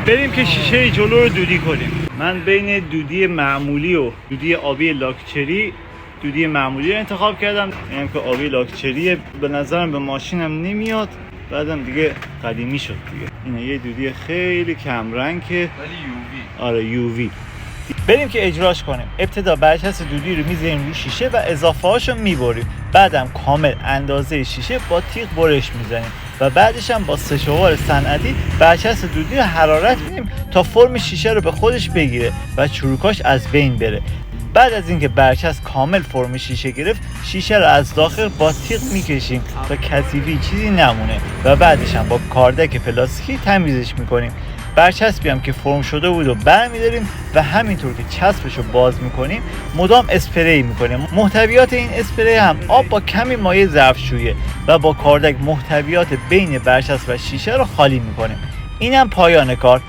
بریم که شیشه جلو رو دودی کنیم. من بین دودی معمولی و دودی آبی لاکچری دودی معمولی رو انتخاب کردم. اینم که آبی لاکچری به نظرم به ماشینم نمیاد، بعدم دیگه قدیمی شد دیگه. اینه یه دودی خیلی کم رنگه ولی یووی. آره یووی. بریم که اجراش کنیم. ابتدا برچسب دودی رو میذاریم روی شیشه و اضافه هاشو میبریم. بعدم کامل اندازه شیشه با تیغ برش میزنیم و بعدش هم با سشوار صنعتی برچسب دودی رو حرارت میدیم تا فرم شیشه رو به خودش بگیره و چروکاش از بین بره. بعد از اینکه برچسب کامل فرم شیشه گرفت، شیشه رو از داخل با تیغ میکشیم تا کثیفی چیزی نمونه و بعدش هم با کاردک پلاستیکی تمیزش میکنیم. برچسبی هم که فرم شده بود و برمی‌داریم و همینطور که چسبش رو باز میکنیم مدام اسپری میکنیم. محتویات این اسپری هم آب با کمی مایع ظرفشویی و با کاردک محتویات بین برچسب و شیشه رو خالی میکنیم. اینم پایان کار.